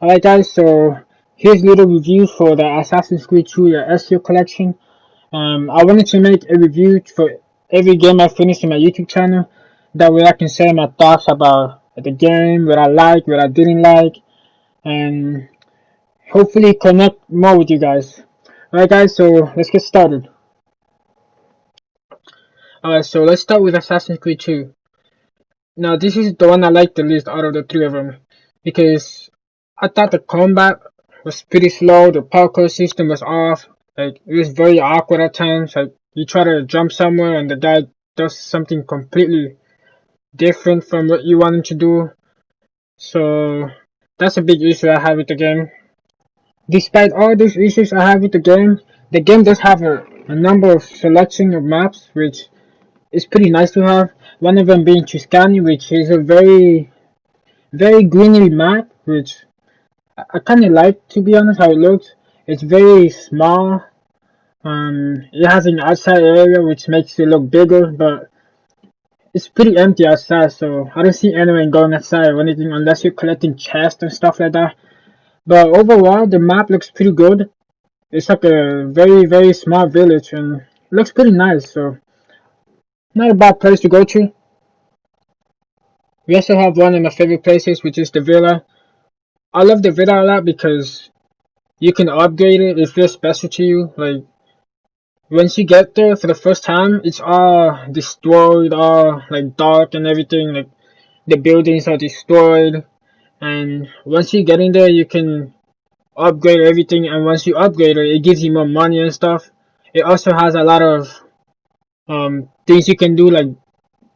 Alright guys, so here's a little review for the Assassin's Creed 2 Ezio collection. I wanted to make a review for every game I finished in my YouTube channel. That way I can share my thoughts about the game, what I like, what I didn't like, and hopefully connect more with you guys. Alright guys, so let's get started. Alright, so let's start with Assassin's Creed 2. Now this is the one I like the least out of the three of them, because I thought the combat was pretty slow, the parkour system was off, like it was very awkward at times, like you try to jump somewhere and the guy does something completely different from what you want him to do. So that's a big issue I have with the game. Despite all these issues I have with the game does have a number of selection of maps, which is pretty nice to have. One of them being Tuscany, which is a very greenery map, which I kind of like, to be honest, how it looks. It's very small. It has an outside area which makes it look bigger, but it's pretty empty outside, so I don't see anyone going outside or anything unless you're collecting chests and stuff like that. But overall, the map looks pretty good. It's like a very small village and it looks pretty nice, so not a bad place to go to. We also have one of my favorite places, which is the villa. I love the villa a lot because you can upgrade it. It feels special to you. Like once you get there for the first time, it's all destroyed, all like dark and everything. Like the buildings are destroyed, and once you get in there, you can upgrade everything. And once you upgrade it, it gives you more money and stuff. It also has a lot of things you can do, like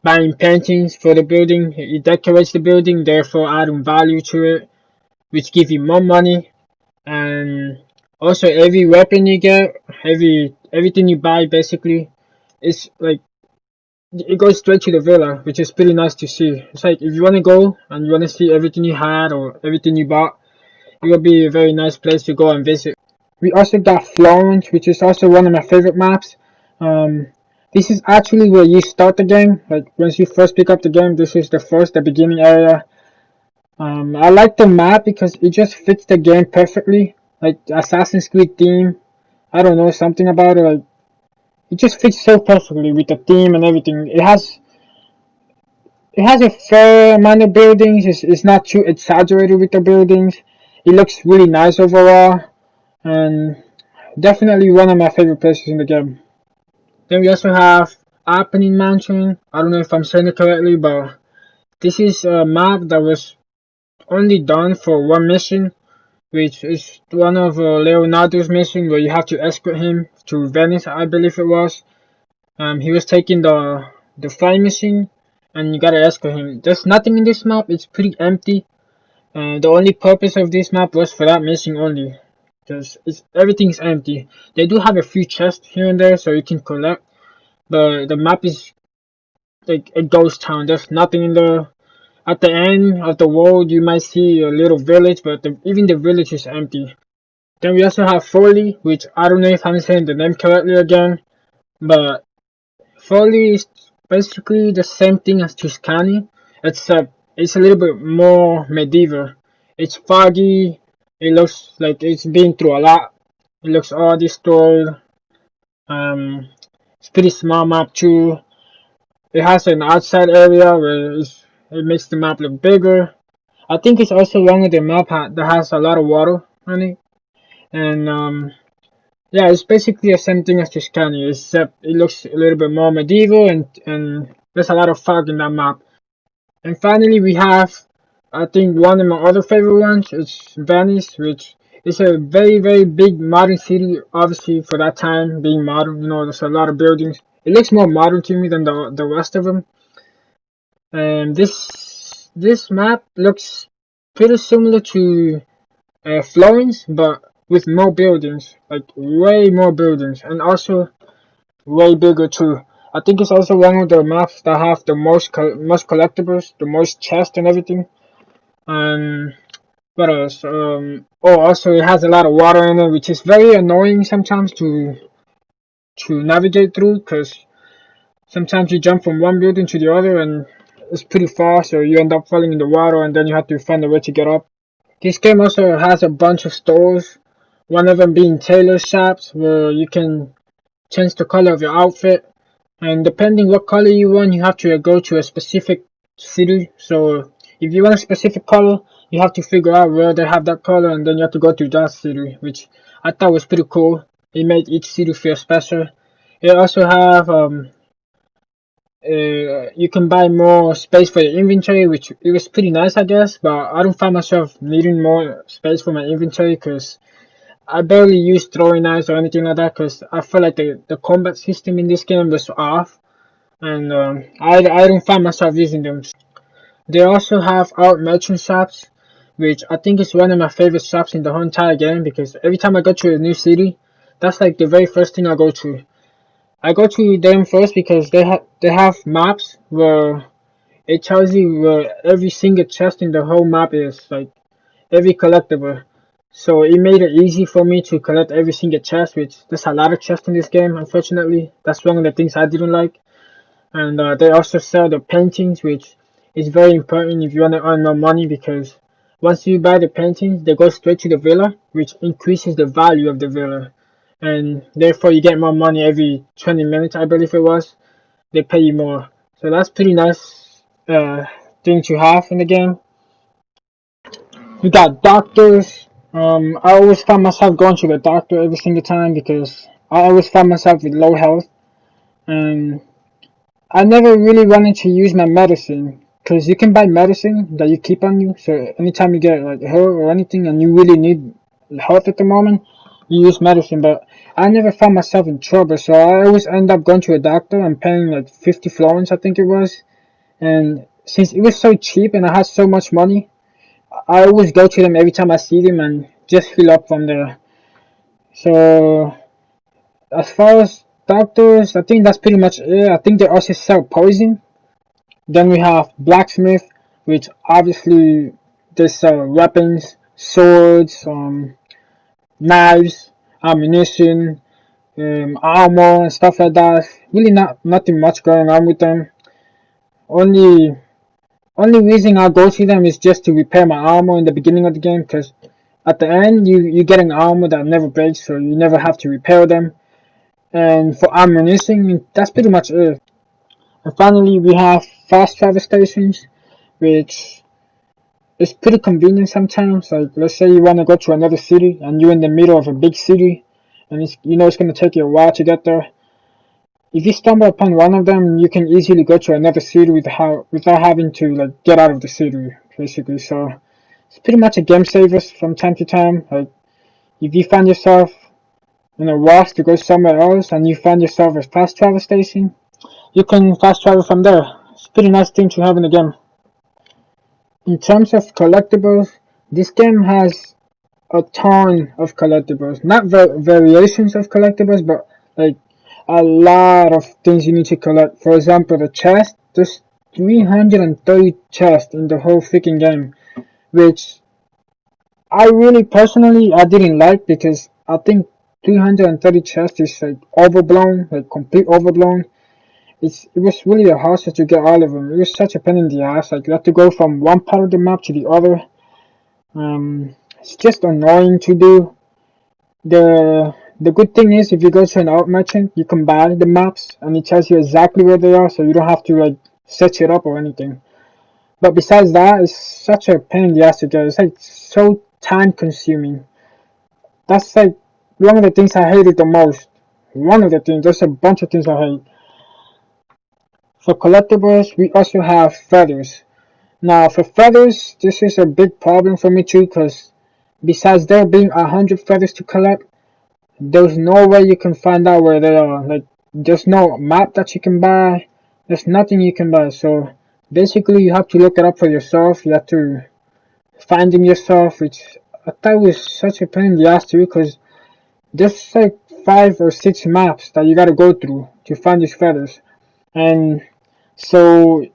buying paintings for the building. It decorates the building, therefore adding value to it, which gives you more money. And also every weapon you get, everything you buy basically, is like it goes straight to the villa, which is pretty nice to see. It's like if you want to go and you want to see everything you had or everything you bought, it will be a very nice place to go and visit. We also got Florence, which is also one of my favorite maps. Um, this is actually where you start the game. Like once you first pick up the game, this is the beginning area. I like the map because it just fits the game perfectly. Like the Assassin's Creed theme. I don't know, something about it. Like it just fits so perfectly with the theme and everything. It has a fair amount of buildings. It's not too exaggerated with the buildings. It looks really nice overall, and definitely one of my favorite places in the game. Then we also have Opening Mansion. I don't know if I'm saying it correctly, but this is a map that was only done for one mission, which is one of Leonardo's mission where you have to escort him to Venice, I believe it was. He was taking the flying machine, and you gotta escort him. There's nothing in this map. It's pretty empty. The only purpose of this map was for that mission only, because everything's empty. They do have a few chests here and there so you can collect, but the map is like a ghost town. There's nothing in there. At the end of the world, you might see a little village, but even the village is empty. Then we also have Foley, which I don't know if I'm saying the name correctly again, but Foley is basically the same thing as Tuscany, except it's a little bit more medieval. It's foggy, it looks like it's been through a lot, it looks all destroyed. It's pretty small map too. It has an outside area where it makes the map look bigger. I think it's also one of the map that has a lot of water on it. And yeah, it's basically the same thing as Tuscany, except it looks a little bit more medieval and there's a lot of fog in that map. And finally we have, I think one of my other favorite ones, it's Venice, which is a very big modern city, obviously for that time being modern, there's a lot of buildings. It looks more modern to me than the rest of them. And this map looks pretty similar to Florence, but with more buildings, like way more buildings, and also way bigger too. I think it's also one of the maps that have the most collectibles, the most chests and everything. And what else? Also it has a lot of water in it, which is very annoying sometimes to navigate through, because sometimes you jump from one building to the other and it's pretty far, so you end up falling in the water and then you have to find a way to get up. This game also has a bunch of stores, one of them being tailor shops where you can change the color of your outfit, and depending what color you want, you have to go to a specific city. So if you want a specific color, you have to figure out where they have that color, and then you have to go to that city, which I thought was pretty cool. It made each city feel special. It also have you can buy more space for your inventory, which it was pretty nice, I guess. But I don't find myself needing more space for my inventory because I barely use throwing knives or anything like that. Because I feel like the combat system in this game was off, and I don't find myself using them. They also have art merchant shops, which I think is one of my favorite shops in the whole entire game because every time I go to a new city, that's like the very first thing I go to. I go to them first because they have maps where it tells you where every single chest in the whole map is, like every collectible. So it made it easy for me to collect every single chest, which there's a lot of chests in this game, unfortunately. That's one of the things I didn't like. And they also sell the paintings, which is very important if you want to earn more money because once you buy the paintings, they go straight to the villa, which increases the value of the villa. And therefore you get more money every 20 minutes, I believe it was. They pay you more. So that's pretty nice thing to have in the game. We got doctors. I always find myself going to the doctor every single time because I always find myself with low health. And I never really wanted to use my medicine because you can buy medicine that you keep on you. So anytime you get like hurt or anything and you really need health at the moment, you use medicine. But I never found myself in trouble, so I always end up going to a doctor and paying like 50 florins, I think it was. And since it was so cheap and I had so much money, I always go to them every time I see them and just heal up from there. So as far as doctors, I think that's pretty much it. I think they also sell poison. Then we have blacksmith, which obviously they sell weapons, swords, knives, ammunition, armor and stuff like that. Really nothing much going on with them. Only only reason I go to them is just to repair my armor in the beginning of the game, because at the end you get an armor that never breaks, so you never have to repair them. And for ammunition, that's pretty much it. And finally, we have fast travel stations, which is pretty convenient sometimes. Like, let's say you want to go to another city and you're in the middle of a big city, and it's going to take you a while to get there. If you stumble upon one of them, you can easily go to another city without having to like get out of the city, basically. So it's pretty much a game saver from time to time. Like, if you find yourself in a rush to go somewhere else and you find yourself a fast travel station, you can fast travel from there. It's a pretty nice thing to have in the game. In terms of collectibles, this game has a ton of collectibles. Not variations of collectibles, but like a lot of things you need to collect. For example, the chest. There's 330 chests in the whole freaking game, which I really personally I didn't like because I think 330 chests is like overblown, like complete overblown. It was really a hassle to get all of them. It was such a pain in the ass. Like you have to go from one part of the map to the other. It's just annoying to do. The good thing is if you go to an art merchant, you can buy the maps and it tells you exactly where they are, so you don't have to like search it up or anything. But besides that, it's such a pain in the ass to get. It's like so time consuming. That's like one of the things I hated the most. One of the things. There's a bunch of things I hate. For collectibles, we also have feathers. Now, for feathers, this is a big problem for me too, because besides there being 100 feathers to collect, there's no way you can find out where they are. Like, there's no map that you can buy. There's nothing you can buy. So, basically, you have to look it up for yourself. You have to find them yourself, which I thought was such a pain in the ass too, because there's like 5 or 6 maps that you gotta go through to find these feathers. And so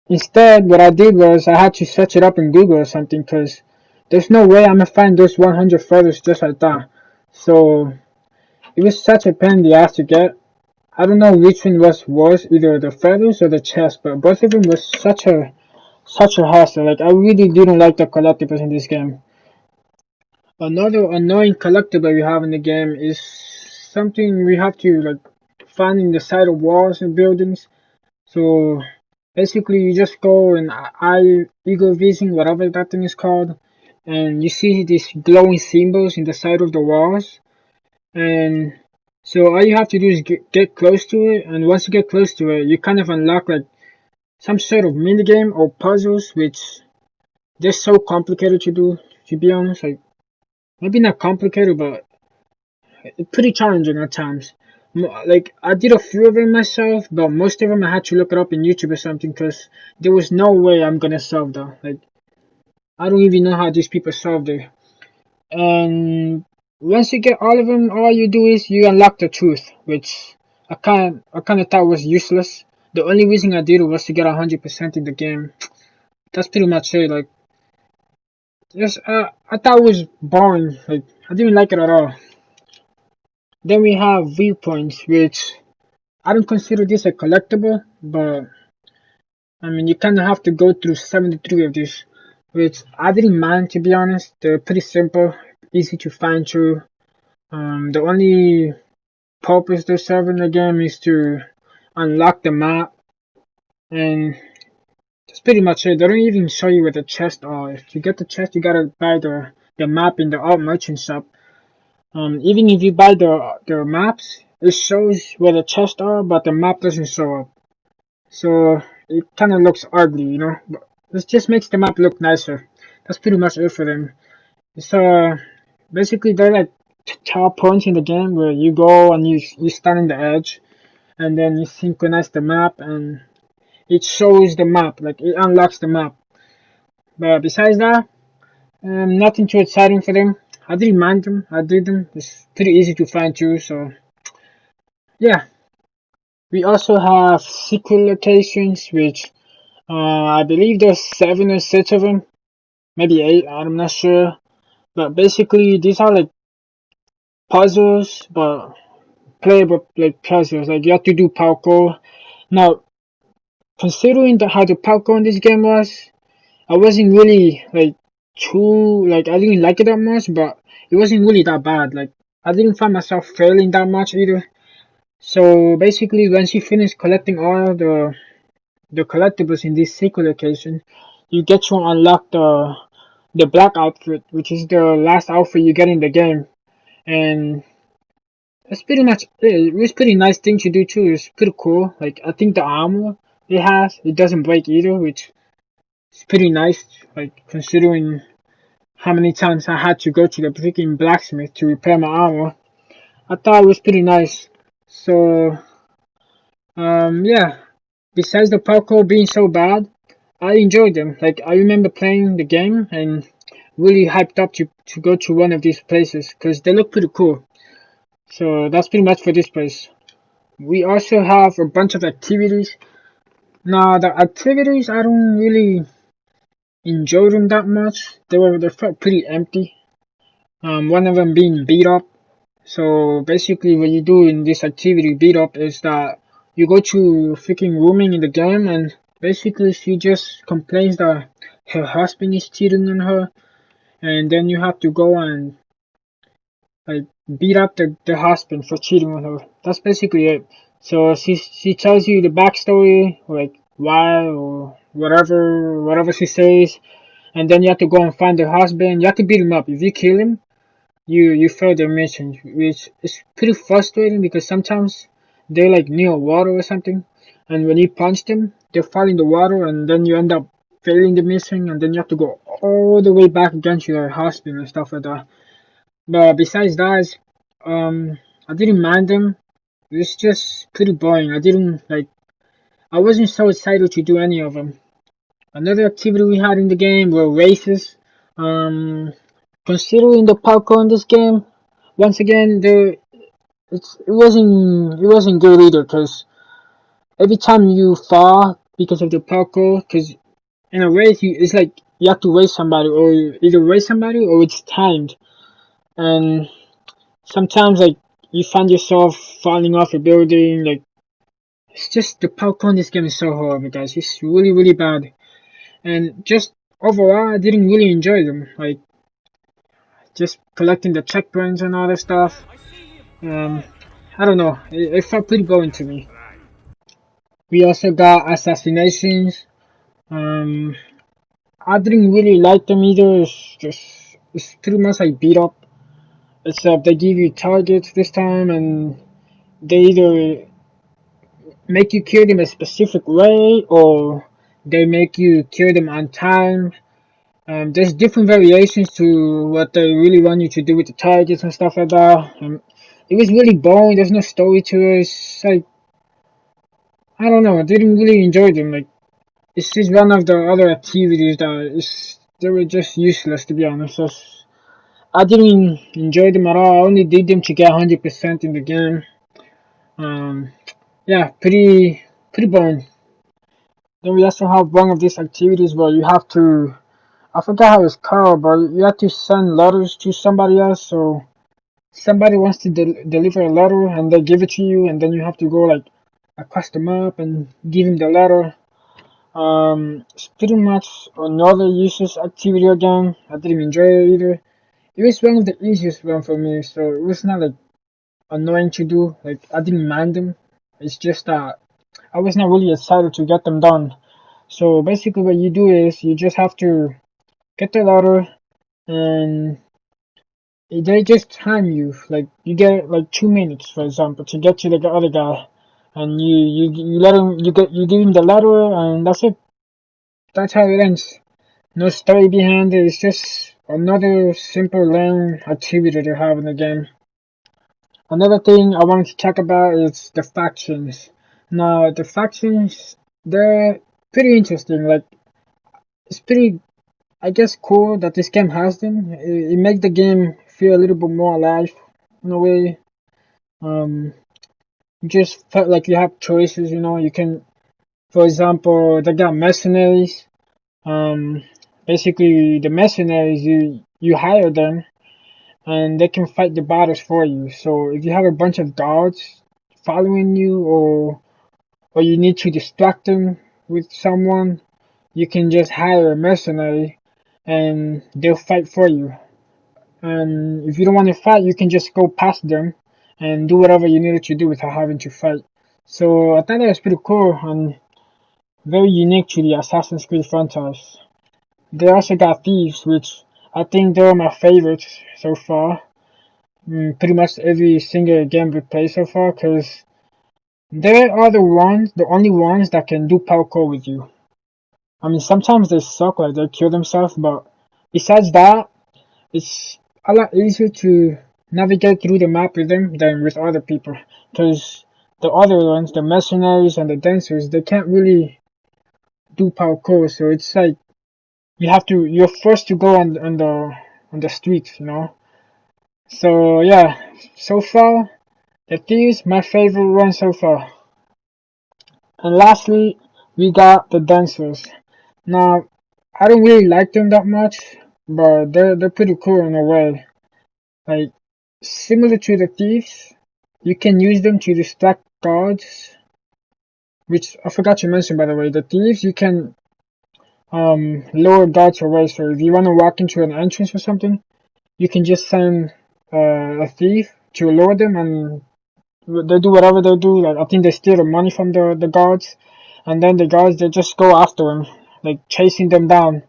instead, what I did was I had to search it up in Google or something because there's no way I'm gonna find those 100 feathers just like that. So it was such a pain in the ass to get. I don't know which one was worse, either the feathers or the chest, but both of them was such a hassle. Like I really didn't like the collectibles in this game. Another annoying collectible we have in the game is something we have to like find in the side of walls and buildings. So basically, you just go and eye eagle vision, whatever that thing is called, and you see these glowing symbols in the side of the walls. And so all you have to do is get close to it, and once you get close to it, you kind of unlock like some sort of minigame or puzzles, which they're so complicated to do. To be honest, like maybe not complicated, but pretty challenging at times. Like I did a few of them myself, but most of them I had to look it up in YouTube or something because there was no way I'm gonna solve that. Like I don't even know how these people solved it. And once you get all of them, all you do is you unlock the truth, which I kind of thought was useless. The only reason I did it was to get 100% in the game. That's pretty much it. Like, just I thought it was boring. Like, I didn't like it at all. Then we have viewpoints, which I don't consider this a collectible, but I mean you kind of have to go through 73 of these, which I didn't mind to be honest. They're pretty simple, easy to find through. The only purpose they're serving the game is to unlock the map, and that's pretty much it. They don't even show you where the chests are. If you get the chest, you gotta buy the map in the art merchant shop. Even if you buy the maps, it shows where the chests are, but the map doesn't show up. So it kind of looks ugly, you know. But this just makes the map look nicer. That's pretty much it for them. So basically, they're like top points in the game where you go and you stand on the edge, and then you synchronize the map, and it shows the map, like it unlocks the map. But besides that, nothing too exciting for them. I didn't mind them. I did them. It's pretty easy to find too. So yeah, we also have secret locations, which I believe there's 7 or 6 of them, maybe 8. I'm not sure. But basically, these are like puzzles, but playable like puzzles. Like you have to do parkour. Now, considering how the parkour in this game was, I wasn't really like too like I didn't like it that much, but it wasn't really that bad. Like I didn't find myself failing that much either. So basically, once you finish collecting all the collectibles in this secret location, you get to unlock the black outfit, which is the last outfit you get in the game, and that's pretty much it. It was pretty nice thing to do too. It's pretty cool. Like I think the armor it doesn't break either, which is pretty nice. Like considering how many times I had to go to the freaking blacksmith to repair my armor, I thought it was pretty nice. So yeah. Besides the parkour being so bad, I enjoyed them. Like I remember playing the game and really hyped up to go to one of these places because they look pretty cool. So that's pretty much for this place. We also have a bunch of activities. Now the activities I don't really enjoy them that much. They felt pretty empty. One of them being beat up. So basically what you do in this activity beat up is that you go to freaking rooming in the game and basically she just complains that her husband is cheating on her, and then you have to go and like beat up the husband for cheating on her. That's basically it. So she tells you the backstory, like why or whatever she says, and then you have to go and find the husband. You have to beat him up. If you kill him, you fail their mission, which is pretty frustrating because sometimes they're like near water or something, and when you punch them, they fall in the water, and then you end up failing the mission, and then you have to go all the way back against your husband and stuff like that. But besides that, I didn't mind them. It's just pretty boring. I wasn't so excited to do any of them. Another activity we had in the game were races. Um, Considering the parkour in this game, once again, it wasn't good either. Cause every time you fall because of the parkour, cause in a race it's like you have to race somebody, or either race somebody or it's timed, and sometimes like you find yourself falling off a building. Like it's just the parkour in this game is so horrible, guys. It's really bad, and just overall, I didn't really enjoy them. Like just collecting the checkpoints and all that stuff. I don't know, it felt pretty boring to me. We also got assassinations. Um, I didn't really like them either. It's pretty much like beat up, except they give you targets this time, and they either make you kill them a specific way or they make you kill them on time. There's different variations to what they really want you to do with the targets and stuff like that. It was really boring. There's no story to it. It's like, I don't know. I didn't really enjoy them. Like, it's just one of the other activities they were just useless, to be honest. So I didn't enjoy them at all. I only did them to get 100% in the game. Um, yeah, pretty boring. Then we also have one of these activities where you have to, I forgot how it's called, but you have to send letters to somebody else. So somebody wants to deliver a letter and they give it to you, and then you have to go like across the map and give him the letter. It's pretty much another useless activity again. I didn't enjoy it either. It was one of the easiest one for me, so it was not like annoying to do. Like I didn't mind them. It's just that I was not really excited to get them done. So basically, what you do is you just have to get the letter, and they just time you. Like you get like 2 minutes, for example, to get to the other guy, and you let him you give him the letter, and that's it. That's how it ends. No story behind it. It's just another simple lame activity to have in the game. Another thing I wanted to talk about is the factions. Now, the factions, they're pretty interesting. Like, it's pretty, I guess, cool that this game has them. It makes the game feel a little bit more alive in a way. Um, you just felt like you have choices, you know. You can, for example, they got mercenaries. Um, Basically, the mercenaries, you hire them and they can fight the battles for you. So if you have a bunch of guards following you, or you need to distract them with someone, you can just hire a mercenary and they'll fight for you. And if you don't want to fight, you can just go past them and do whatever you needed to do without having to fight. So I thought that was pretty cool and very unique to the Assassin's Creed franchise. They also got thieves, which I think they're my favorites so far. Pretty much every single game we play so far, because they are the only ones that can do parkour with you. I mean, sometimes they suck, like they kill themselves, but besides that, it's a lot easier to navigate through the map with them than with other people, because the other ones, the mercenaries and the dancers, they can't really do parkour, so it's like you're forced to go on the streets, you know. So yeah, so far the thieves my favorite one so far. And lastly, we got the dancers. Now, I don't really like them that much, but they're pretty cool in a way. Like similar to the thieves, you can use them to distract guards, which I forgot to mention by the way. The thieves you can lower guards away. So if you want to walk into an entrance or something, you can just send a thief to lower them, and they do whatever they do. Like I think they steal the money from the guards, and then the guards they just go after them, like chasing them down.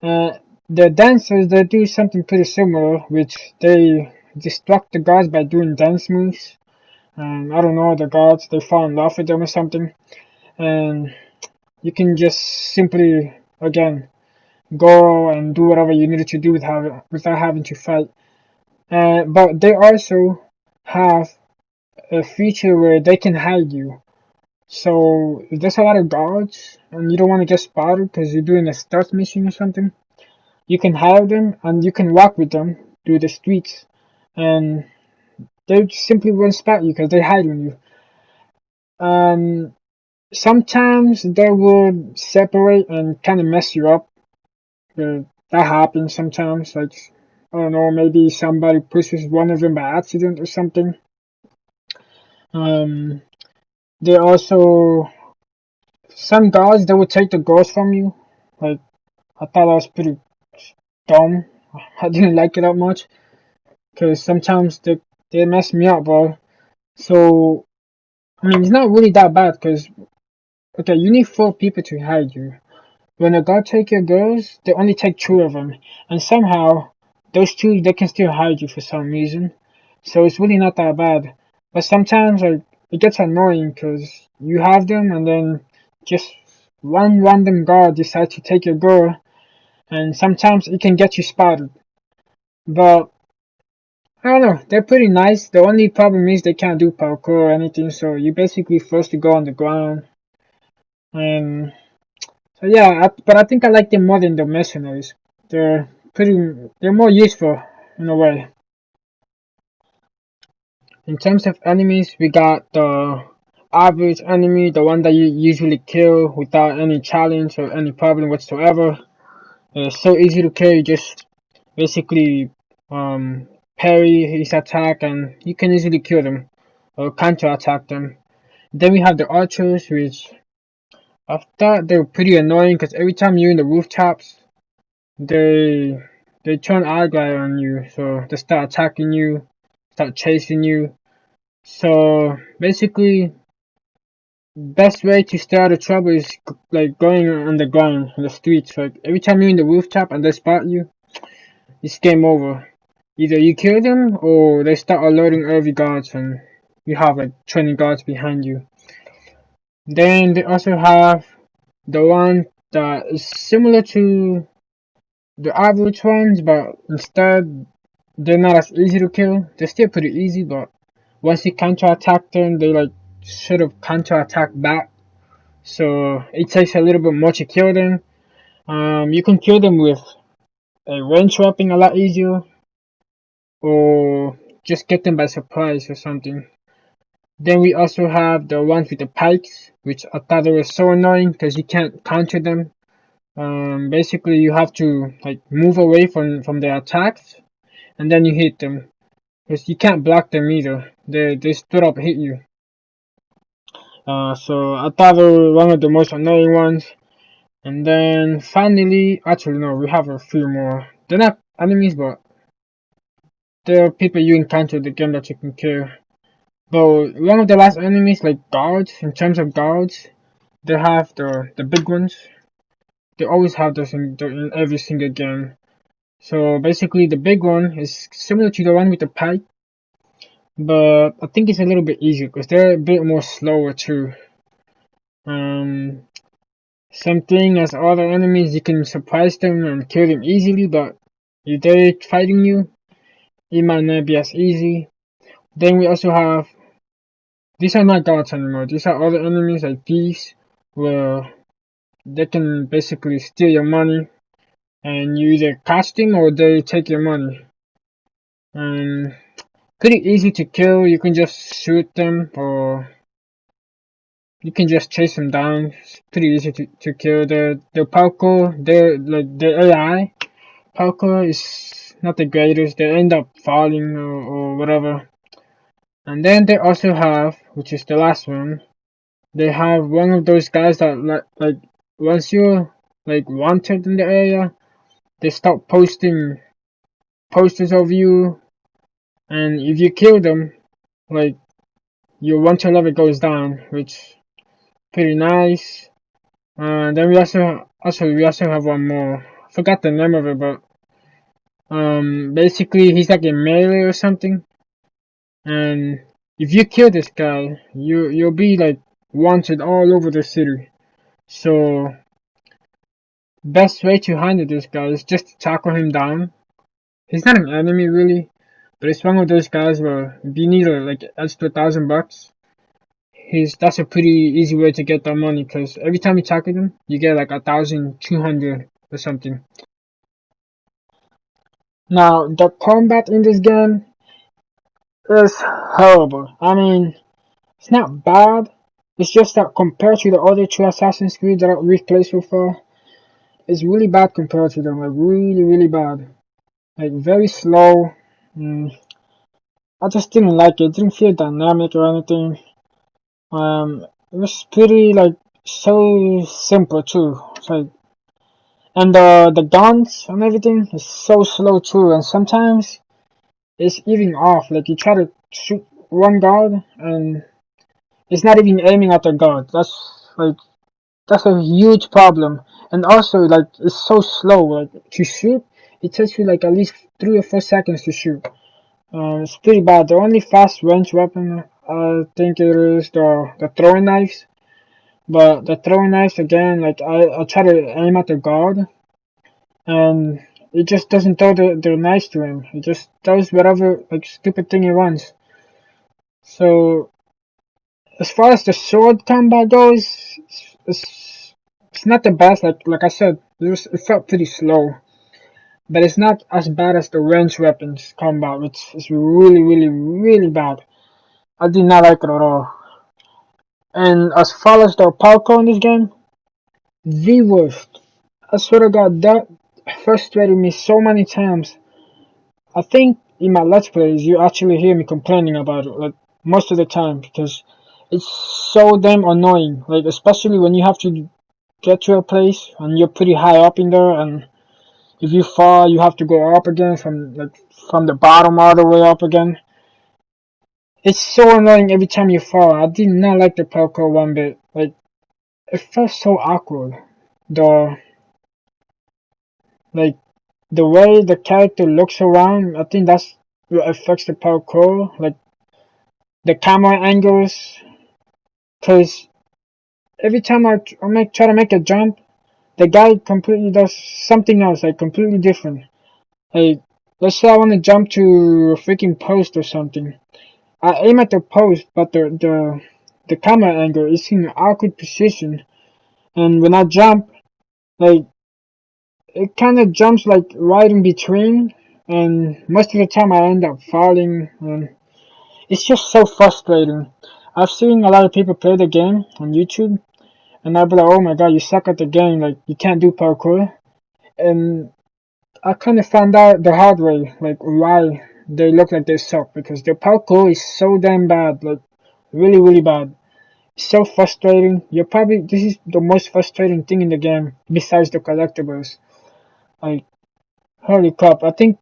Uh, the dancers they do something pretty similar, which they distract the guards by doing dance moves. And I don't know, the guards they fall in love with them or something, and you can just simply again go and do whatever you needed to do without having to fight. But they also have a feature where they can hide you. So if there's a lot of guards and you don't want to get spotted because you're doing a stealth mission or something, you can hide them and you can walk with them through the streets, and they simply won't spot you because they're hiding you. Um, Sometimes they will separate and kind of mess you up. That happens sometimes. Like I don't know, maybe somebody pushes one of them by accident or something. Um, they also some guards they would take the ghost from you. Like I thought that was pretty dumb. I didn't like it that much because sometimes they mess me up, bro. So I mean, it's not really that bad because okay, you need 4 people to hide you. When a guard take your girls, they only take 2 of them, and somehow those 2 they can still hide you for some reason. So it's really not that bad. But sometimes like it gets annoying because you have them and then just one random guard decides to take your girl, and sometimes it can get you spotted. But I don't know, they're pretty nice. The only problem is they can't do parkour or anything, so you're basically forced to go on the ground. And so yeah, but I think I like them more than the mercenaries. They're they're more useful in a way. In terms of enemies, we got the average enemy, the one that you usually kill without any challenge or any problem whatsoever. It's so easy to kill, you just basically parry his attack and you can easily kill them or counter attack them. Then we have the archers, which I thought they were pretty annoying because every time you're in the rooftops, they they turn eye on you, so they start attacking you, start chasing you. So basically, best way to stay out of trouble is like going on the ground, on the streets. Like every time you're in the rooftop and they spot you, it's game over. Either you kill them or they start alerting every guards and you have like 20 guards behind you. Then they also have the one that is similar to the average ones, but instead they're not as easy to kill. They're still pretty easy, but once you counter-attack them, they like sort of counter-attack back. So it takes a little bit more to kill them. You can kill them with a range weapon a lot easier, or just get them by surprise or something. Then we also have the ones with the pikes, which I thought they were so annoying because you can't counter them. Basically you have to like move away from their attacks and then you hit them. Because you can't block them either. They straight up hit you. So I thought they were one of the most annoying ones. And then finally, actually no, we have a few more. They're not enemies, but they're people you encounter in the game that you can kill. But one of the last enemies, like guards, in terms of guards, they have the big ones. They always have those in every single game. So basically, the big one is similar to the one with the pipe, but I think it's a little bit easier because they're a bit more slower too. Um, Same thing as other enemies, you can surprise them and kill them easily, but if they're fighting you, it might not be as easy. Then we also have, these are not guards anymore, these are other enemies like thieves, where they can basically steal your money, and you either catch them or they take your money. And pretty easy to kill, you can just shoot them or you can just chase them down. It's pretty easy to kill. The parkour, the AI parkour is not the greatest. They end up falling or whatever. And then they also have, which is the last one, they have one of those guys that like once you're like wanted in the area, they start posting posters of you, and if you kill them, like your wanted level goes down, which pretty nice. Then we also have one more. I forgot the name of it, but basically he's like a melee or something. And if you kill this guy, you'll be like wanted all over the city. So best way to handle this guy is just to tackle him down. He's not an enemy really, but it's one of those guys where if you need like extra $1,000, that's a pretty easy way to get that money because every time you tackle them, you get like 1,200 or something. Now the combat in this game is horrible. I mean, it's not bad. It's just that compared to the other 2 Assassin's Creed that we've played so far, it's really bad compared to them. Like really, really bad. Like very slow. Mm, I just didn't like it. It didn't feel dynamic or anything. It was pretty like so simple too. It's like And the guns and everything is so slow too, and sometimes it's even off. Like you try to shoot one guard and it's not even aiming at the guard. That's a huge problem. And also like it's so slow. Like to shoot, it takes you like at least 3 or 4 seconds to shoot. It's pretty bad. The only fast range weapon I think it is the throwing knives. But the throwing knives again, like I try to aim at the guard and it just doesn't throw the knives to him. It just does whatever like stupid thing he wants. So as far as the sword combat goes, it's not the best. Like I said, it felt pretty slow, but it's not as bad as the range weapons combat, which is really really bad. I did not like it at all. And as far as the parkour in this game, the worst. I swear to God, that frustrated me so many times. I think in my Let's Plays, you actually hear me complaining about it, like, most of the time, because it's so damn annoying. Like, especially when you have to get to a place, and you're pretty high up in there, and if you fall, you have to go up again from the bottom all the way up again. It's so annoying every time you fall. I did not like the parkour one bit. Like, it felt so awkward. The, like, the way the character looks around, I think that's what affects the parkour. Like, the camera angles, cause every time try to make a jump, the guy completely does something else, like completely different. Like, let's say I want to jump to a freaking post or something. I aim at the post, but the camera angle is in an awkward position, and when I jump, like it kind of jumps like right in between, and most of the time I end up falling, and it's just so frustrating. I've seen a lot of people play the game on YouTube, and I'll be like, oh my god, you suck at the game, like, you can't do parkour. And I kind of found out the hard way, like, why they look like they suck, because their parkour is so damn bad, like, really bad. It's so frustrating. This is the most frustrating thing in the game, besides the collectibles. Like, holy crap, I think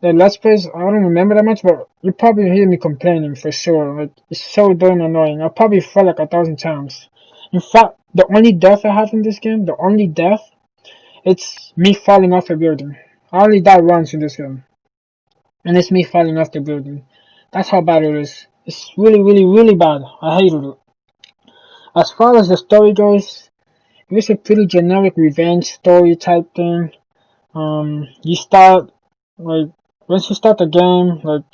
the Let's Plays, I don't remember that much, but you probably hear me complaining for sure. Like, it's so damn annoying. I probably fell like 1,000 times. In fact, the only death I have in this game, the only death, it's me falling off a building. I only died once in this game, and it's me falling off the building. That's how bad it is. It's really bad. I hated it. As far as the story goes, it was a pretty generic revenge story type thing. You start, like, once you start the game, like,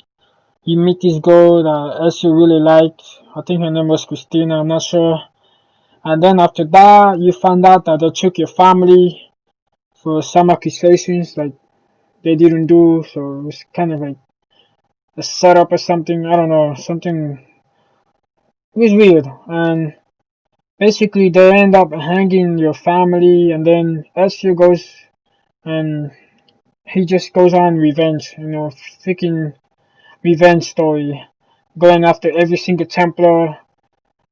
you meet this girl that Ezio really liked. I think her name was Christina, I'm not sure. And then after that, you find out that they took your family for some accusations like they didn't do, so it was kind of like a setup or something. I don't know, something. It was weird. And basically, they end up hanging your family, and then Ezio goes and he just goes on revenge, freaking revenge story, going after every single Templar,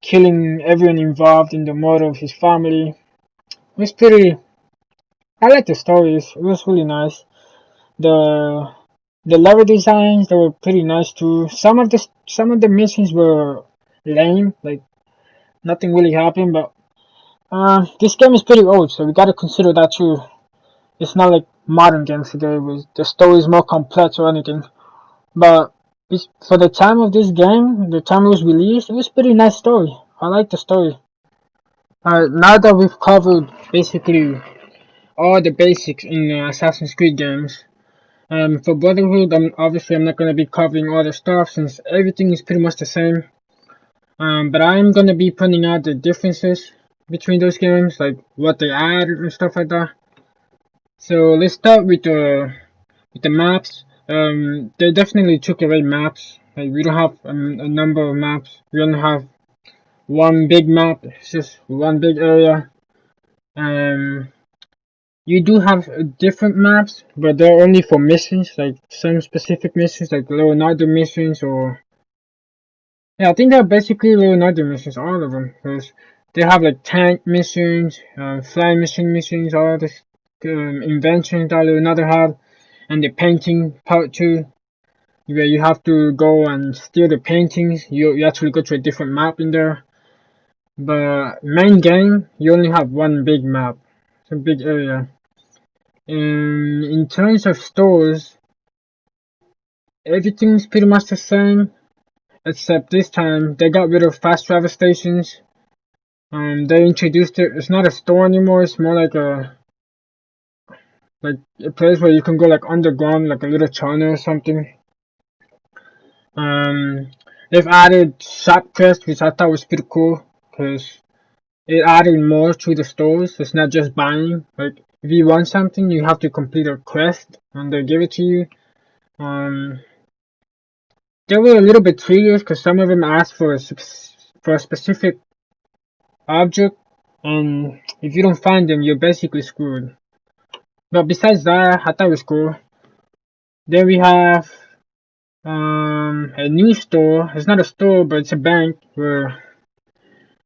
killing everyone involved in the murder of his family. It was pretty. I like the stories. It was really nice. The the level designs, they were pretty nice too. Some of the missions were lame, like nothing really happened. But this game is pretty old, so we gotta consider that too. It's not like modern games today, where the story is more complex or anything. But for the time of this game, the time it was released, it was pretty nice story. I like the story. Now that we've covered basically all the basics in Assassin's Creed games, for Brotherhood, I'm not going to be covering all the stuff since everything is pretty much the same. But I'm going to be pointing out the differences between those games, like what they add and stuff like that. So let's start with the maps. They definitely took away maps. Like, we don't have a number of maps. We don't have one big map. It's just one big area. Um, you do have different maps, but they're only for missions, like some specific missions, like Leonardo missions, or yeah, I think they're basically Leonardo missions, all of them, because they have like tank missions, flying missions, all this. inventions that another had, and the painting part 2, where you have to go and steal the paintings. You actually go to a different map in there. But main game, you only have one big map. It's a big area. In terms of stores, everything's pretty much the same, except this time they got rid of fast travel stations. They introduced it. It's not a store anymore. It's more like a place where you can go like underground, like a little tunnel or something. They've added shop quests, which I thought was pretty cool because it added more to the stores. It's not just buying. Like if you want something, you have to complete a quest and they give it to you. They were a little bit tedious because some of them asked for a specific object, and if you don't find them, you're basically screwed. But besides that, I thought it was cool. Then we have a new store. It's not a store, but it's a bank where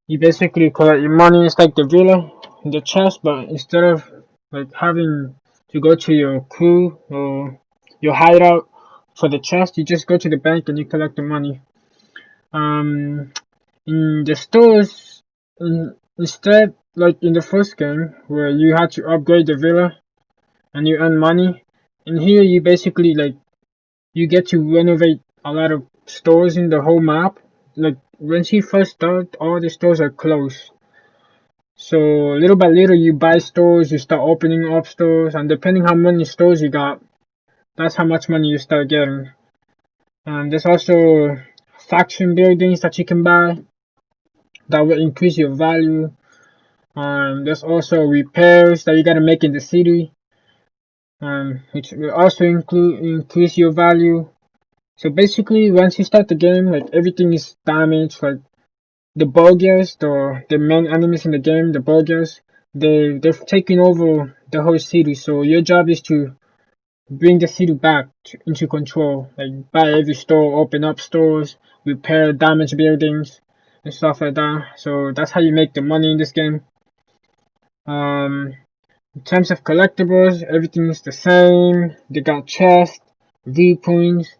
you basically collect your money. It's like the villa in the chest, but instead of like having to go to your crew or your hideout for the chest, you just go to the bank and you collect the money. In the stores, instead, like in the first game, where you had to upgrade the villa and you earn money, in here you basically like you get to renovate a lot of stores in the whole map. Like when you first start, all the stores are closed. So little by little, you buy stores, you start opening up stores, and depending how many stores you got, that's how much money you start getting. There's also faction buildings that you can buy that will increase your value. There's also repairs that you gotta make in the city, which will also increase your value. So basically, once you start the game, like everything is damaged. Like the burgers, the main enemies in the game, the burgers, they've taken over the whole city. So your job is to bring the city back into control. Like buy every store, open up stores, repair damaged buildings, and stuff like that. So that's how you make the money in this game. In terms of collectibles, everything is the same. They got chests, viewpoints,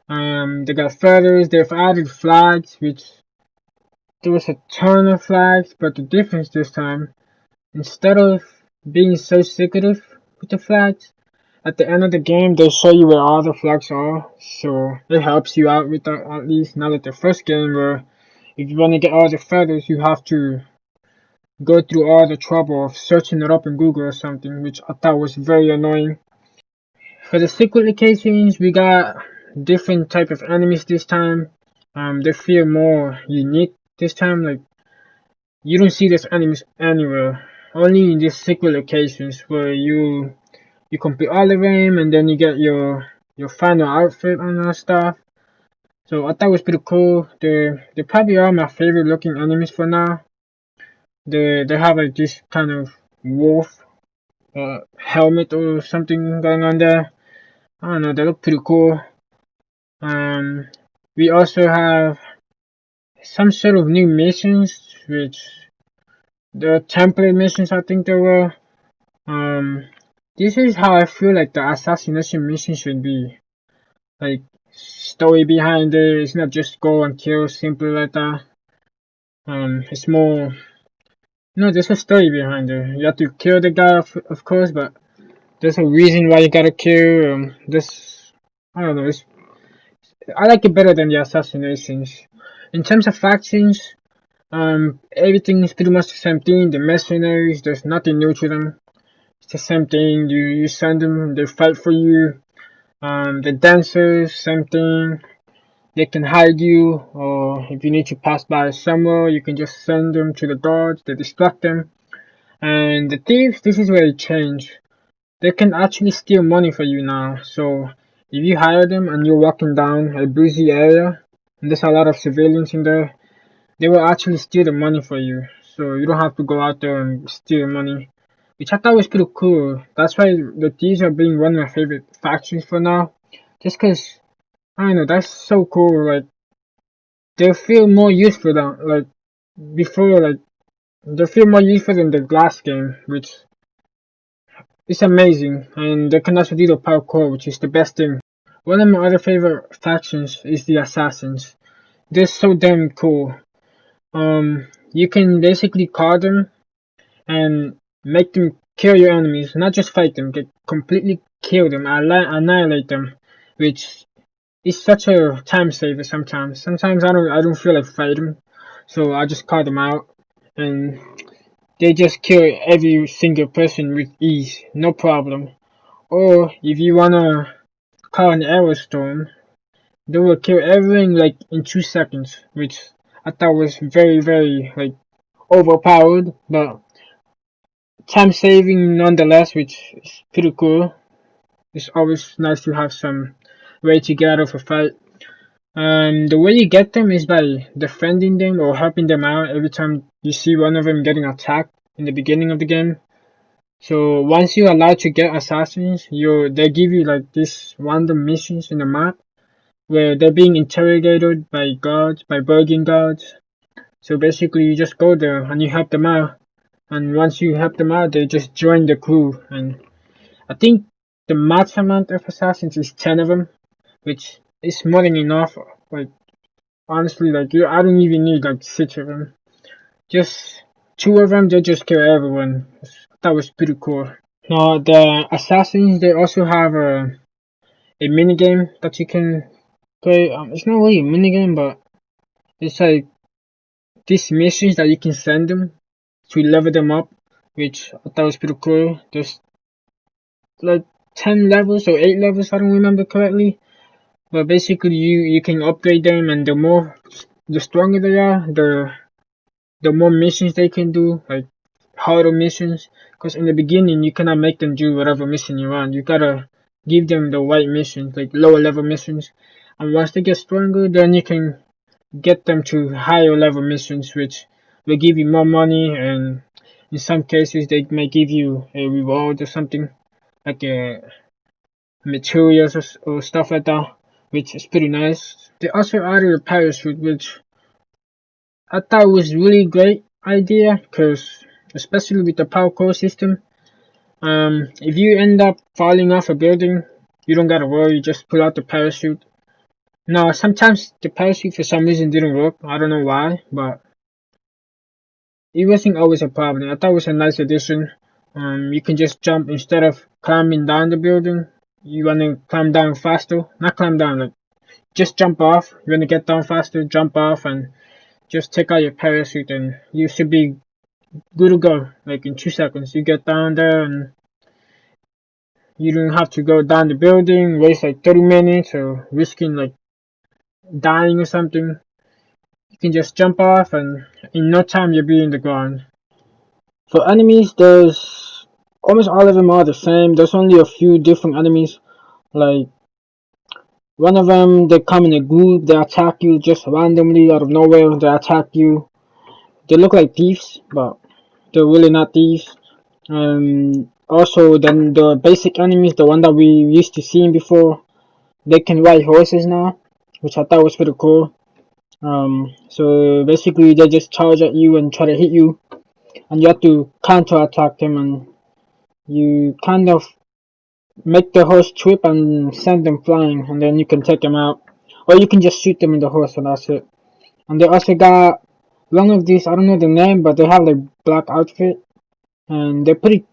they got feathers. They've added flags, which there was a ton of flags, but the difference this time, instead of being so secretive with the flags, at the end of the game they show you where all the flags are, so it helps you out with that at least. Not like the first game where if you want to get all the feathers, you have to go through all the trouble of searching it up in Google or something, which I thought was very annoying. For the secret locations, we got different type of enemies this time. They feel more unique this time. Like you don't see these enemies anywhere. Only in these secret locations where you complete all of them and then you get your final outfit and all that stuff. So I thought it was pretty cool. They probably are my favorite looking enemies for now. They have like this kind of wolf helmet or something going on there. I don't know, they look pretty cool. We also have some sort of new missions, which the template missions I think they were. This is how I feel like the assassination mission should be. Like story behind it. It's not just go and kill simply like that. It's more. No, there's a story behind it. You have to kill the guy, of course, but there's a reason why you gotta kill. This, I don't know. I like it better than the assassinations. In terms of factions, everything is pretty much the same thing. The mercenaries, there's nothing new to them. It's the same thing. You send them, they fight for you. The dancers, same thing. They can hide you, or if you need to pass by somewhere, you can just send them to the guards. They distract them. And the thieves, this is where it changed. They can actually steal money for you now. So if you hire them and you're walking down a busy area, and there's a lot of civilians in there, they will actually steal the money for you. So you don't have to go out there and steal money, which I thought was pretty cool. That's why the thieves are being one of my favorite factions for now. Just cause, I don't know, that's so cool. Like, they feel more useful than, like, before, like, they feel more useful than the last game, which It's amazing, and they can also do the parkour, which is the best thing. One of my other favorite factions is the Assassins. They're so damn cool. You can basically call them and make them kill your enemies, not just fight them, get completely kill them, annihilate them, which is such a time saver sometimes. Sometimes I don't feel like fighting, so I just call them out, and they just kill every single person with ease, no problem. Or if you wanna call an arrow storm, they will kill everything like in 2 seconds, which I thought was very, very like overpowered, but time saving nonetheless, which is pretty cool. It's always nice to have some way to get out of a fight. The way you get them is by defending them or helping them out every time you see one of them getting attacked in the beginning of the game. So once you're allowed to get assassins, they give you like these random missions in the map where they're being interrogated by guards, by Bergen guards. So basically you just go there and you help them out. And once you help them out, they just join the crew. And I think the max amount of assassins is 10 of them, which is more than enough. Like, honestly, like, I don't even need like 6 of them. Just 2 of them, they just kill everyone. That was pretty cool. Now, the assassins, they also have a minigame that you can play. It's not really a minigame, but it's like these missions that you can send them to level them up, which I thought was pretty cool. There's like 10 levels or 8 levels, I don't remember correctly. But basically, you can upgrade them, and the stronger they are, the more missions they can do, like harder missions. Because in the beginning, you cannot make them do whatever mission you want. You gotta give them the right missions, like lower level missions. And once they get stronger, then you can get them to higher level missions, which will give you more money, and in some cases, they may give you a reward or something, like materials or stuff like that, which is pretty nice. They also added a parachute, which I thought was really great idea, because especially with the parkour system, if you end up falling off a building, you don't gotta worry, you just pull out the parachute. Now, sometimes the parachute for some reason didn't work, I don't know why, but it wasn't always a problem. I thought it was a nice addition. You can just jump instead of climbing down the building. You wanna climb down faster, not climb down, like just jump off. You wanna get down faster, jump off, and just take out your parachute, and you should be good to go. Like in 2 seconds, you get down there, and you don't have to go down the building, waste like 30 minutes, or risking like dying or something. You can just jump off, and in no time you'll be in the ground. For enemies, there's almost all of them are the same. There's only a few different enemies. Like one of them, they come in a group. They attack you just randomly out of nowhere. They attack you. They look like thieves, but they're really not thieves. Also, then the basic enemies, the one that we used to seeing before, they can ride horses now, which I thought was pretty cool. So basically, they just charge at you and try to hit you, and you have to counter attack them, and you kind of make the horse trip and send them flying, and then you can take them out, or you can just shoot them in the horse, and that's it. And they also got one of these, I don't know the name, but they have like black outfit, and they're pretty,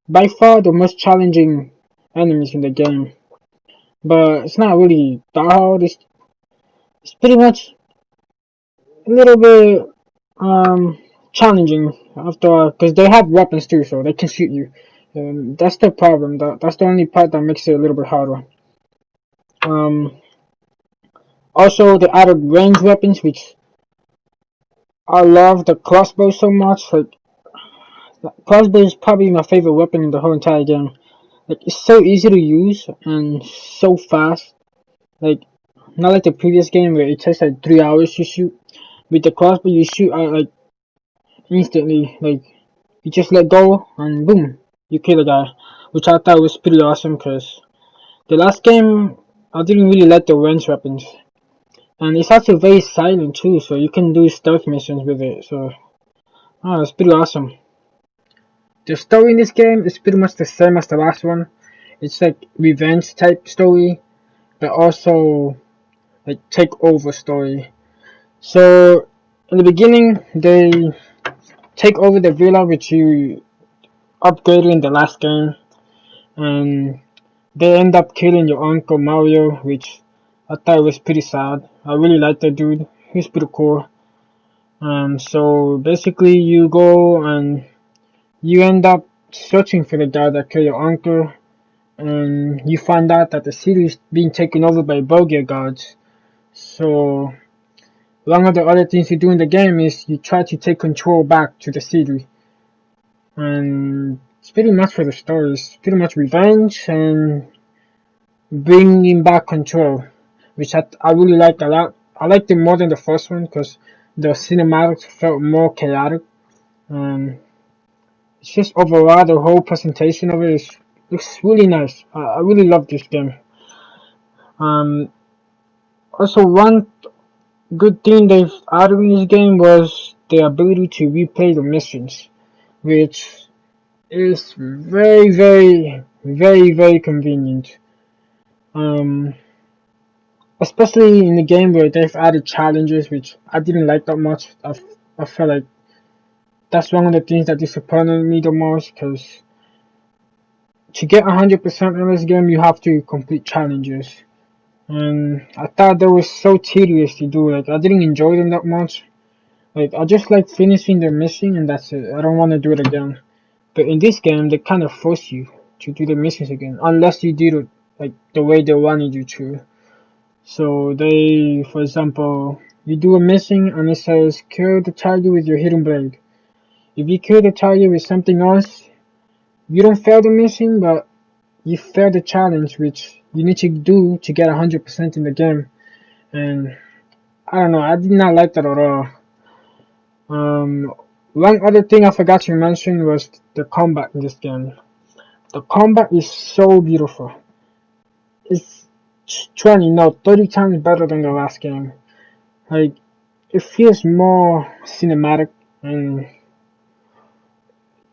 by far the most challenging enemies in the game. But it's not really that hard. It's pretty much a little bit challenging after, because they have weapons too, so they can shoot you. That's the problem. That's the only part that makes it a little bit harder. Um, Also, they added ranged weapons, which I love the crossbow so much. Like, crossbow is probably my favorite weapon in the whole entire game. Like, it's so easy to use and so fast. Like, not like the previous game where it takes like 3 hours to shoot. With the crossbow, you shoot out like instantly. Like, you just let go and boom, you kill a guy. Which I thought was pretty awesome, because the last game, I didn't really like the ranged weapons. And it's also very silent too, so you can do stealth missions with it. So, it's pretty awesome. The story in this game is pretty much the same as the last one. It's like revenge type story, but also like takeover story. So in the beginning, they take over the villa which you upgraded in the last game, and they end up killing your uncle Mario, which I thought was pretty sad. I really liked that dude. He's pretty cool. So basically you go and you end up searching for the guy that killed your uncle, and you find out that the city is being taken over by Bogia guards. So one of the other things you do in the game is you try to take control back to the city. And it's pretty much for the story. It's pretty much revenge and bringing back control, which I really liked a lot. I liked it more than the first one because the cinematics felt more chaotic. And it's just overall the whole presentation of it looks really nice. I really love this game. Um, Also, one good thing they've added in this game was the ability to replay the missions, which is very convenient. Um, Especially in the game where they've added challenges, which I didn't like that much. I felt like that's one of the things that disappointed me the most, because to get 100% in this game, you have to complete challenges. And I thought they were so tedious to do. Like, I didn't enjoy them that much. Like, I just like finishing the mission and that's it. I don't want to do it again. But in this game, they kind of force you to do the missions again, unless you do it like the way they wanted you to. So they, for example, you do a mission and it says kill the target with your hidden blade. If you kill the target with something else, you don't fail the mission, but you fail the challenge, which you need to do to get 100% in the game. And I don't know, I did not like that at all. One other thing I forgot to mention was the combat in this game. The combat is so beautiful. It's 20, no, 30 times better than the last game. Like, it feels more cinematic and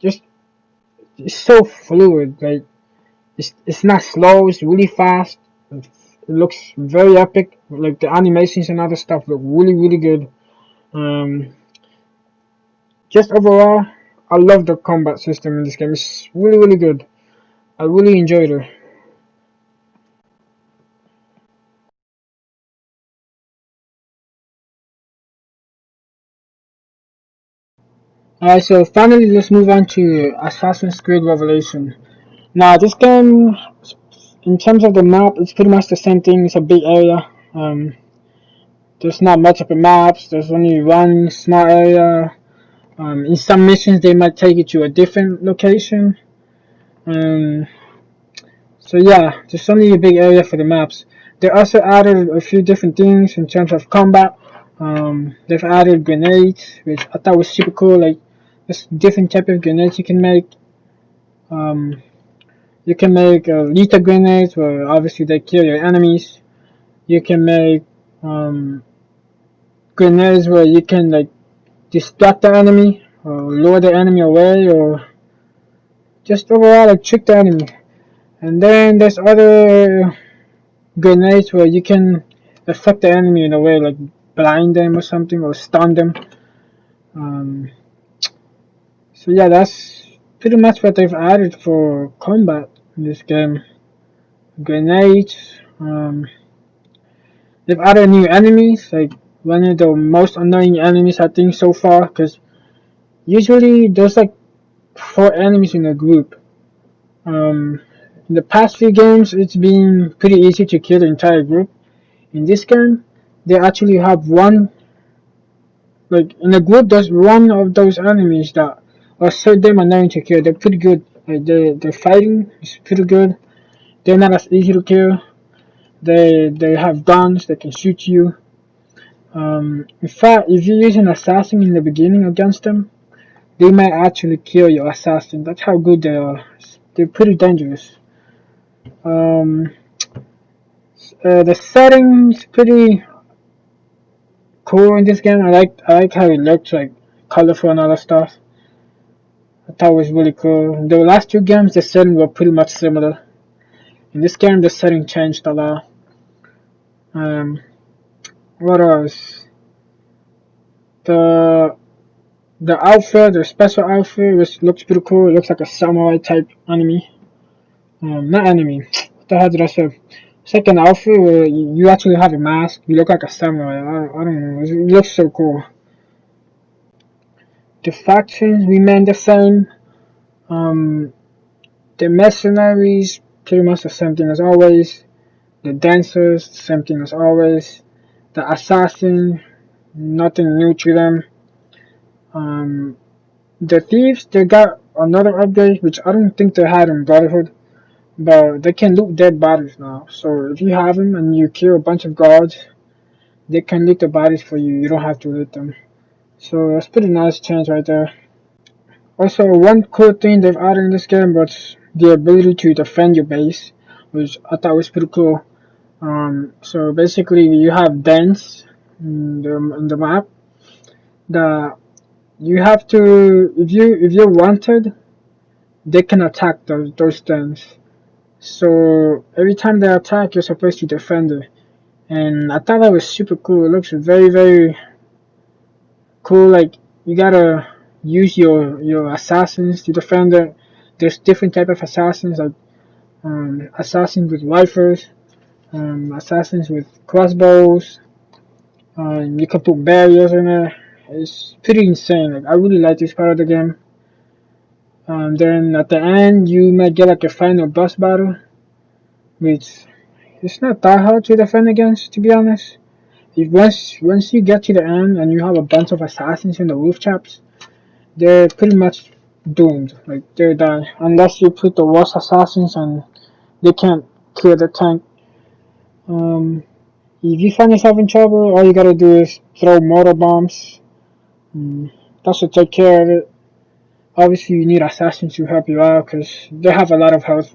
just, it's so fluid. Like, it's not slow, it's really fast. It looks very epic. Like, the animations and other stuff look really good. Just overall, I love the combat system in this game. It's really good. I really enjoyed it. Alright, so finally let's move on to Assassin's Creed Revelation. Now, this game, in terms of the map, it's pretty much the same thing. It's a big area. There's not much of a map. There's only one small area. In some missions, they might take you to a different location. Um, so yeah, there's only a big area for the maps. They also added a few different things in terms of combat. They've added grenades, which I thought was super cool. Like, there's different type of grenades you can make. You can make lethal grenades, where obviously they kill your enemies. You can make grenades where you can like distract the enemy, or lure the enemy away, or just overall like trick the enemy. And then there's other grenades where you can affect the enemy in a way, like blind them or something, or stun them. Um, so yeah, that's pretty much what they've added for combat in this game. Grenades. They've added new enemies, like one of the most annoying enemies I think so far, because usually there's like 4 enemies in a group. In the past few games, it's been pretty easy to kill the entire group. In this game, they actually have one, like in a group, there's one of those enemies that are so damn annoying to kill. They're pretty good. Like their fighting is pretty good. They're not as easy to kill. They have guns that can shoot you. In fact, if you use an assassin in the beginning against them, they might actually kill your assassin. That's how good they are. They're pretty dangerous. Um, the settings pretty cool in this game. I like how it looks, like colorful and all that stuff. I thought it was really cool. The last two games, the setting were pretty much similar. In this game, the setting changed a lot. Um, what else? The the outfit, the special outfit, which looks pretty cool. It looks like a samurai type enemy. Not enemy. What the hell did I say? It's like an outfit where you actually have a mask. You look like a samurai. I don't know. It looks so cool. The factions remain the same. Um, the mercenaries, pretty much the same thing as always. The dancers, same thing as always. The assassin, nothing new to them. Um, the thieves, they got another upgrade, which I don't think they had in Brotherhood, but they can loot dead bodies now. So if you have them and you kill a bunch of guards, they can loot the bodies for you. You don't have to loot them. So that's pretty nice change right there. Also, one cool thing they've added in this game was the ability to defend your base, which I thought was pretty cool. So basically, you have dens in the map that you have to, if you're wanted, they can attack those dens. So every time they attack, you're supposed to defend it. And I thought that was super cool. It looks very, very cool. Like, you gotta use your assassins to defend it. There's different type of assassins, like assassins with rifles, assassins with crossbows. You can put barriers in there. It's pretty insane. Like, I really like this part of the game. Then at the end, you might get like a final boss battle, which it's not that hard to defend against, to be honest. If once you get to the end and you have a bunch of assassins in the rooftops, they're pretty much doomed. Like, they're done unless you put the worst assassins and they can't clear the tank. If you find yourself in trouble, all you gotta do is throw mortar bombs. That should take care of it. Obviously, you need assassins to help you out because they have a lot of health.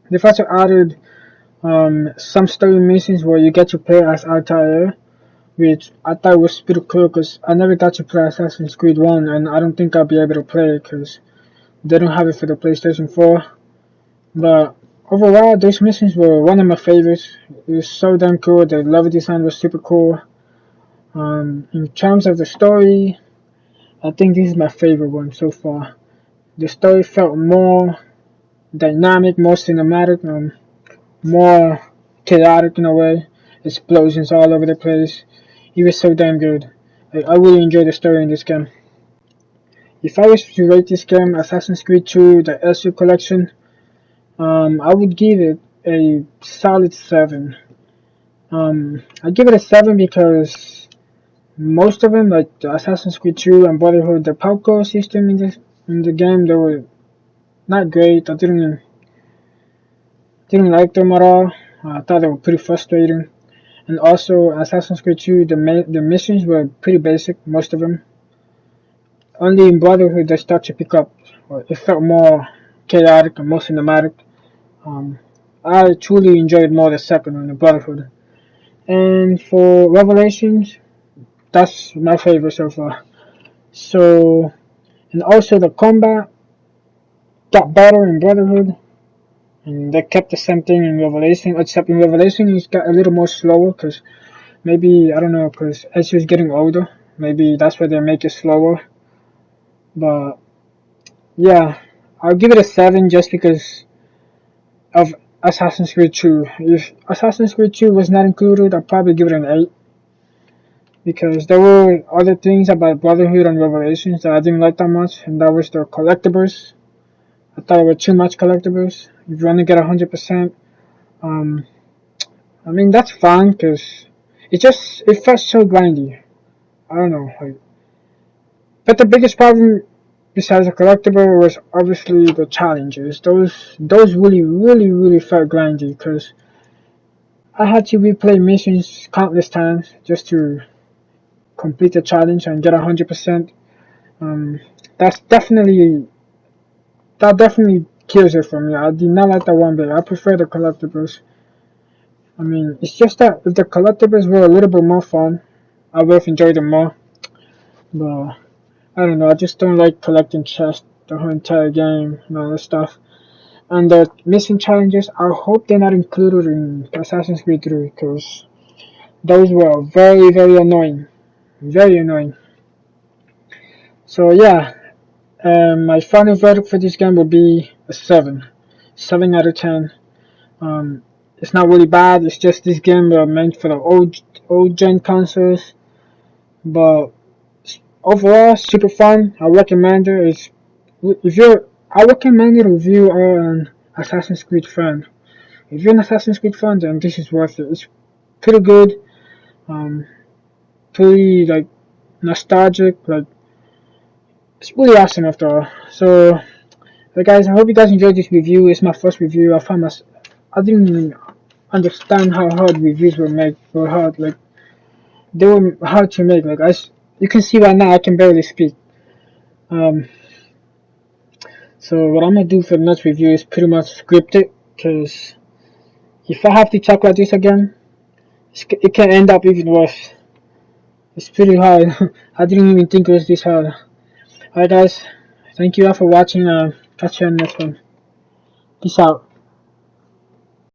They've also added some story missions where you get to play as Altair, which I thought was pretty cool because I never got to play Assassin's Creed 1 and I don't think I'll be able to play it because they don't have it for the PlayStation 4. But overall, those missions were one of my favorites. It was so damn cool. The level design was super cool. In terms of the story, I think this is my favorite one so far. The story felt more dynamic, more cinematic, more chaotic in a way. Explosions all over the place. It was so damn good. I really enjoyed the story in this game. If I was to rate this game, Assassin's Creed 2, the Ezio collection, I would give it a solid 7. I give it a 7 because most of them, like the Assassin's Creed 2 and Brotherhood, the parkour system in the game, they were not great. I didn't like them at all. I thought they were pretty frustrating. And also, Assassin's Creed 2, the missions were pretty basic, most of them. Only in Brotherhood they start to pick up. It felt more chaotic and more cinematic. I truly enjoyed more the second one, the Brotherhood. And for Revelations, that's my favorite so far. So, and also the combat got better in Brotherhood, and they kept the same thing in Revelation, except in Revelation it got a little more slower, because maybe, I don't know, because Ezio's getting older, maybe that's why they make it slower, but yeah, I'll give it a 7 just because of Assassin's Creed 2. If Assassin's Creed 2 was not included, I'd probably give it an 8, because there were other things about Brotherhood and Revelations that I didn't like that much, and that was the collectibles. I thought it were too much collectibles. If you want to get 100%, I mean, that's fine, because it felt so grindy. I don't know. But the biggest problem, besides the collectible, was obviously the challenges. Those really, really, really felt grindy, because I had to replay missions countless times just to complete the challenge and get 100%. Um, that's definitely that definitely kills it for me. I did not like that one bit. I prefer the collectibles. I mean, it's just that if the collectibles were a little bit more fun, I would have enjoyed them more. But I don't know, I just don't like collecting chests the whole entire game and all that stuff. And the missing challenges, I hope they're not included in Assassin's Creed 3, because those were very, very annoying. Very annoying. So yeah, my final verdict for this game would be a 7. 7 out of 10. It's not really bad, it's just this game meant for the old gen consoles. But overall, super fun. I recommend it. I recommend it if you are an Assassin's Creed fan. If you're an Assassin's Creed fan, then this is worth it. It's pretty good. Um, pretty like nostalgic. Like it's really awesome after all. So, guys, I hope you guys enjoyed this review. It's my first review. I didn't even understand how hard reviews were hard. Like they were hard to make. You can see right now I can barely speak. Um, so what I'm gonna do for the next review is pretty much script it, cause if I have to talk like this again, it can end up even worse. It's pretty hard. I didn't even think it was this hard. Alright guys, thank you all for watching. Catch you on the next one. Peace out.